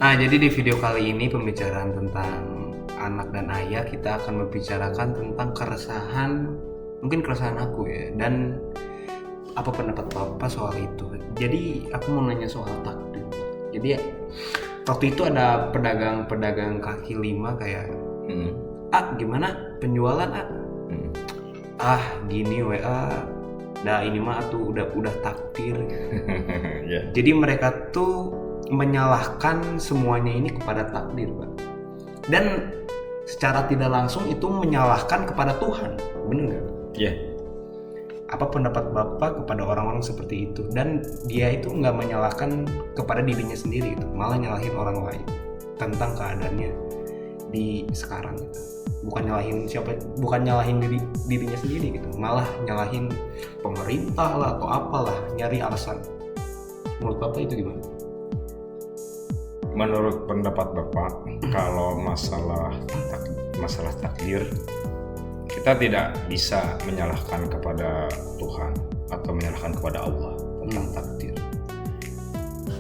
Jadi di video kali ini pembicaraan tentang anak dan ayah, kita akan membicarakan tentang keresahan, mungkin keresahan aku ya, dan apa pendapat Bapak soal itu. Jadi aku mau nanya soal takdir. Jadi ya, waktu itu ada pedagang kaki lima kayak, gimana penjualan gini WA, nah ini mah tuh udah takdir. Yeah. Jadi mereka tuh menyalahkan semuanya ini kepada takdir, Pak. Dan secara tidak langsung itu menyalahkan kepada Tuhan, bener nggak? Iya. Apa pendapat Bapak kepada orang-orang seperti itu? Dan dia itu nggak menyalahkan kepada dirinya sendiri, itu malah nyalahin orang lain tentang keadaannya di sekarang gitu. Bukan nyalahin dirinya sendiri gitu, malah nyalahin pemerintah lah atau apalah, nyari alasan. Menurut Bapak itu gimana? Menurut pendapat Bapak, kalau masalah takdir, kita tidak bisa menyalahkan kepada Tuhan atau menyalahkan kepada Allah tentang takdir.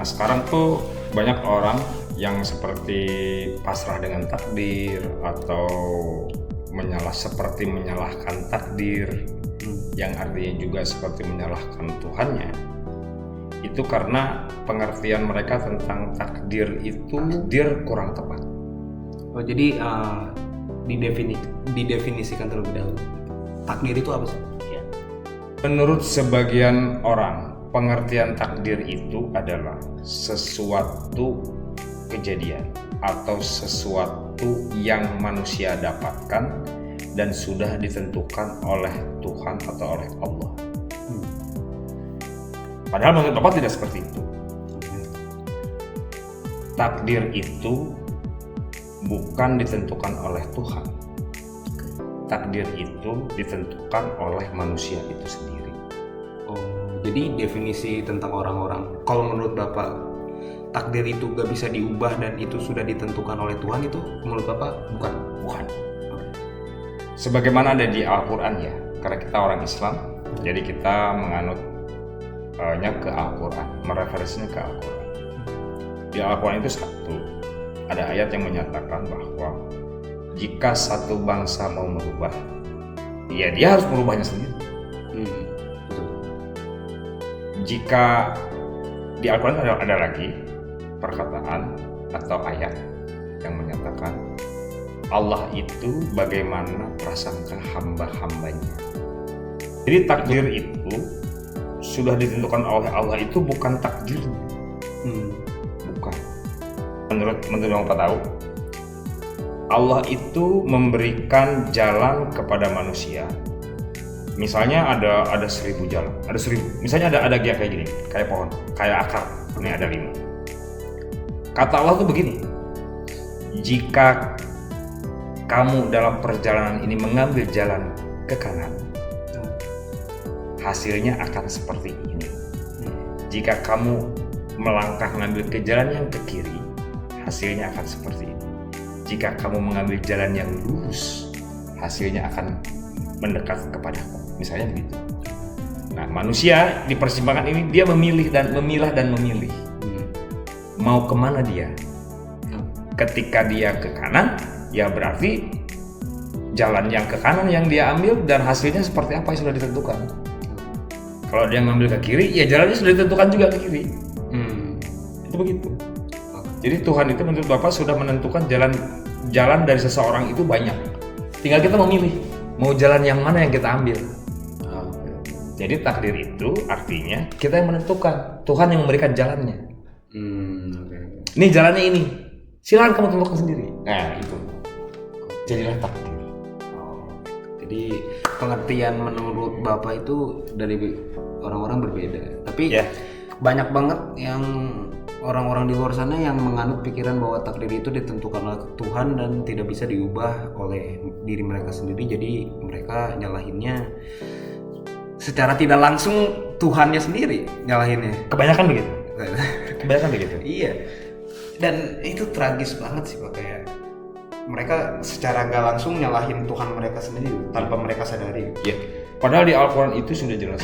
Nah sekarang tuh banyak orang yang seperti pasrah dengan takdir atau seperti menyalahkan takdir, yang artinya juga seperti menyalahkan Tuhannya. Itu karena pengertian mereka tentang takdir itu kurang tepat. Oh, jadi didefinisikan terlebih dahulu. Takdir itu apa sih? Ya. Menurut sebagian orang, pengertian takdir itu adalah sesuatu kejadian atau sesuatu yang manusia dapatkan dan sudah ditentukan oleh Tuhan atau oleh Allah. Padahal menurut Bapak tidak seperti itu. Takdir itu bukan ditentukan oleh Tuhan. Takdir itu ditentukan oleh manusia itu sendiri. Oh, jadi definisi tentang orang-orang, kalau menurut Bapak takdir itu gak bisa diubah dan itu sudah ditentukan oleh Tuhan, itu menurut Bapak bukan? Okay. Sebagaimana ada di Al-Quran ya, karena kita orang Islam, jadi kita menganut ke Al-Quran, mereferensinya ke Al-Quran. Di Al-Quran itu ada ayat yang menyatakan bahwa jika satu bangsa mau merubah, ya dia harus merubahnya sendiri. Betul. Jika di Al-Quran ada lagi perkataan atau ayat yang menyatakan Allah itu bagaimana prasangka hamba-hambanya. Jadi takdir itu sudah ditentukan oleh Allah, itu bukan takdirnya. Bukan. Menurut Bapak tahu, Allah itu memberikan jalan kepada manusia. Misalnya ada 1000 jalan, ada 1000. Misalnya ada kayak gini, kayak pohon, kayak akar. Ini ada 5. Kata Allah tuh begini, jika kamu dalam perjalanan ini mengambil jalan ke kanan, hasilnya akan seperti ini. Jika kamu melangkah mengambil ke jalan yang ke kiri, hasilnya akan seperti ini. Jika kamu mengambil jalan yang lurus, hasilnya akan mendekat kepadaku. Misalnya begitu. Nah, manusia di persimpangan ini dia memilih dan memilih. Mau kemana dia? Ketika dia ke kanan, ya berarti jalan yang ke kanan yang dia ambil dan hasilnya seperti apa yang sudah ditentukan. Kalau dia ngambil ke kiri, ya jalannya sudah ditentukan juga ke kiri. Itu begitu. Jadi Tuhan itu menurut Bapak sudah menentukan jalan dari seseorang itu banyak. Tinggal kita memilih mau jalan yang mana yang kita ambil. Jadi takdir itu artinya kita yang menentukan, Tuhan yang memberikan jalannya. Ini jalannya ini, silakan kamu tentukan sendiri. Nah itu, jadilah takdir. Jadi pengertian menurut Bapak itu dari orang-orang berbeda. Tapi banyak banget yang orang-orang di luar sana yang menganut pikiran bahwa takdir itu ditentukan oleh Tuhan dan tidak bisa diubah oleh diri mereka sendiri. Jadi mereka nyalahinnya secara tidak langsung Tuhannya sendiri nyalahinnya. Kebanyakan begitu. Iya. Dan itu tragis banget sih Pak, kayak mereka secara nggak langsung nyalahin Tuhan mereka sendiri tanpa mereka sadari. Ya, padahal di Al-Quran itu sudah jelas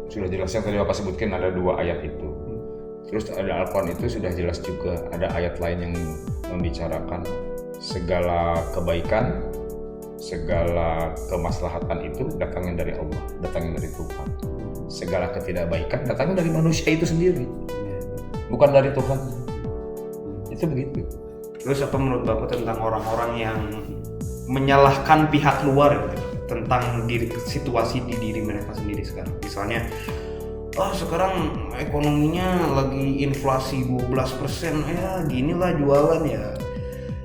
yang tadi Bapak sebutkan ada 2 ayat itu. Terus ada Al-Quran itu sudah jelas juga, ada ayat lain yang membicarakan segala kebaikan, segala kemaslahatan itu datangnya dari Allah, datangnya dari Tuhan. Segala ketidakbaikan datangnya dari manusia itu sendiri, bukan dari Tuhan. Itu begitu. Terus apa menurut Bapak tentang orang-orang yang menyalahkan pihak luar gitu, tentang situasi di diri mereka sendiri sekarang? Misalnya, sekarang ekonominya lagi inflasi 12%, ya ginilah jualan ya,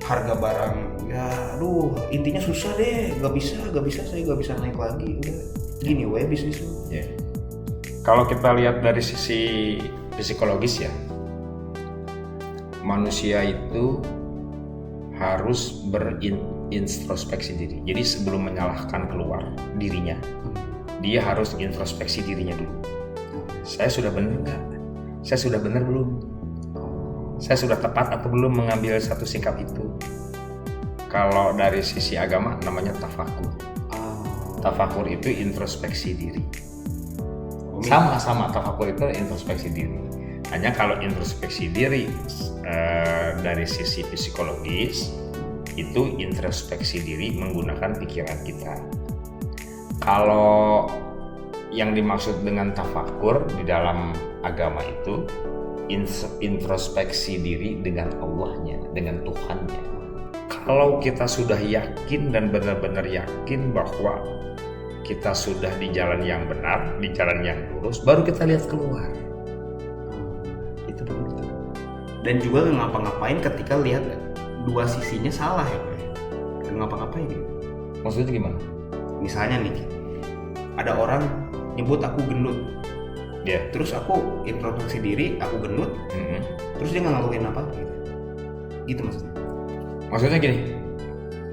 harga barang ya aduh intinya susah deh, gak bisa saya gak bisa naik lagi, udah gini wae bisnis lu. Kalau kita lihat dari sisi psikologis ya, manusia itu harus berintrospeksi diri. Jadi sebelum menyalahkan keluar dirinya, dia harus introspeksi dirinya dulu. Saya sudah benar nggak? Saya sudah benar belum? Saya sudah tepat atau belum mengambil satu sikap itu? Kalau dari sisi agama namanya tafakur. Tafakur itu introspeksi diri. Sama tafakur itu introspeksi diri. Hanya kalau introspeksi diri dari sisi psikologis itu introspeksi diri menggunakan pikiran kita. Kalau yang dimaksud dengan tafakur di dalam agama itu introspeksi diri dengan Allahnya, dengan Tuhannya. Kalau kita sudah yakin dan benar-benar yakin bahwa kita sudah di jalan yang benar, di jalan yang lurus, baru kita lihat keluar. Itu benar. Dan juga ngapa-ngapain ketika lihat dua sisinya salah ya Pak. Ngapa-ngapain gitu. Maksudnya gimana? Misalnya nih, ada orang nyebut aku gendut, terus aku introspeksi diri, aku gendut, terus dia nggak ngelakuin apa gitu maksudnya. Maksudnya gini,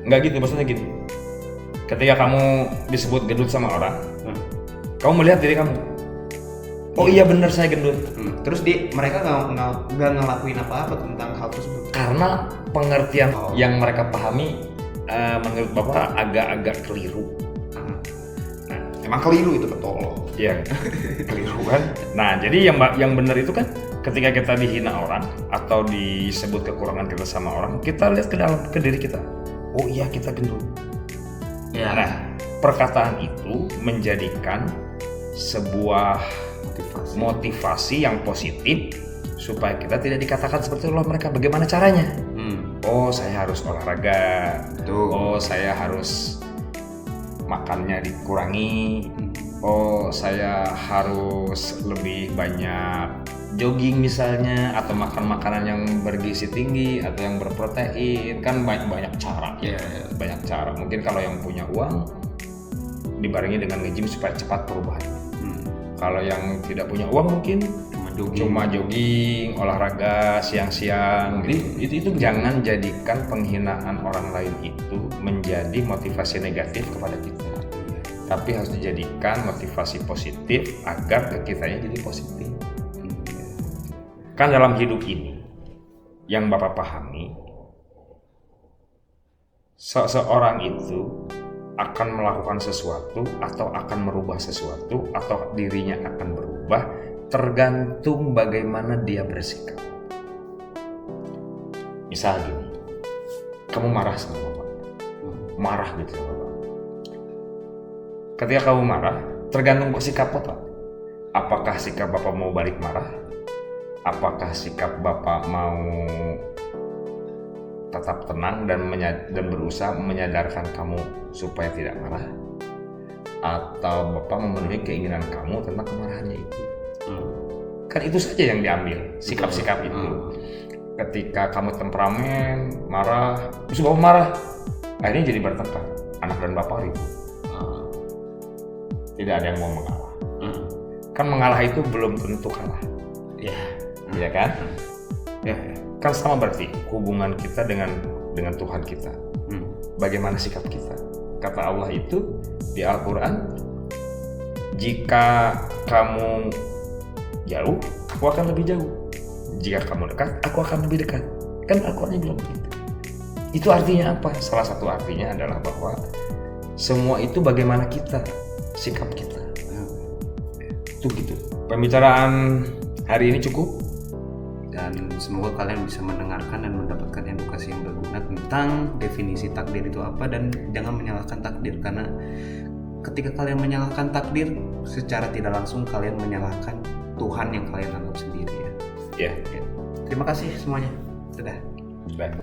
nggak gitu, maksudnya gini. Ketika kamu disebut gendut sama orang, kamu melihat diri kamu, oh iya benar saya gendut. Terus mereka nggak ngelakuin apa-apa tentang hal tersebut. Karena pengertian yang mereka pahami menurut Bapak agak-agak keliru. Emang keliru itu ketolol. Iya, keliru kan. Nah, jadi yang benar itu kan ketika kita dihina orang atau disebut kekurangan kita sama orang, kita lihat ke diri kita. Oh iya kita gendut. Ya. Nah, perkataan itu menjadikan sebuah motivasi yang positif supaya kita tidak dikatakan seperti itu. Loh mereka bagaimana caranya? Oh saya harus olahraga. Oh saya harus makannya dikurangi. Oh saya harus lebih banyak jogging misalnya, atau makan makanan yang bergizi tinggi atau yang berprotein. Kan banyak cara. Banyak cara. Mungkin kalau yang punya uang dibarengi dengan nge-gym supaya cepat perubahannya. Kalau yang tidak punya uang mungkin cuma jogging, olahraga siang-siang. Itu jangan jadikan penghinaan orang lain itu menjadi motivasi negatif kepada kita. Tapi harus dijadikan motivasi positif agar kitanya jadi positif. Kan dalam hidup ini yang Bapak pahami, seseorang itu akan melakukan sesuatu atau akan merubah sesuatu atau dirinya akan berubah tergantung bagaimana dia bersikap. Misal gini, kamu marah sama Bapak, marah gitu sama Bapak. Ketika kamu marah, tergantung sikap Bapak. Apakah sikap Bapak mau balik marah? Apakah sikap Bapak mau tetap tenang dan berusaha menyadarkan kamu supaya tidak marah, atau Bapak memenuhi keinginan kamu tentang kemarahannya itu? Kan itu saja yang diambil, sikap-sikap itu. Ketika kamu temperamen, marah, terus Bapak marah, akhirnya jadi bertengkar, anak dan Bapak ribut. Tidak ada yang mau mengalah. Kan mengalah itu belum tentu kalah. Iya kan? Kan sama berarti hubungan kita dengan Tuhan kita. Bagaimana sikap kita? Kata Allah itu di Al-Quran, jika kamu jauh, aku akan lebih jauh. Jika kamu dekat, aku akan lebih dekat. Kan Al-Qurannya bilang begitu. Itu artinya apa? Salah satu artinya adalah bahwa semua itu bagaimana kita, sikap kita. Itu gitu. Pembicaraan hari ini cukup. Dan semoga kalian bisa mendengarkan dan mendapatkan edukasi yang berguna tentang definisi takdir itu apa, dan jangan menyalahkan takdir, karena ketika kalian menyalahkan takdir, secara tidak langsung kalian menyalahkan Tuhan yang kalian anggap sendiri ya. Ya. Terima kasih semuanya. Dadah. Baik.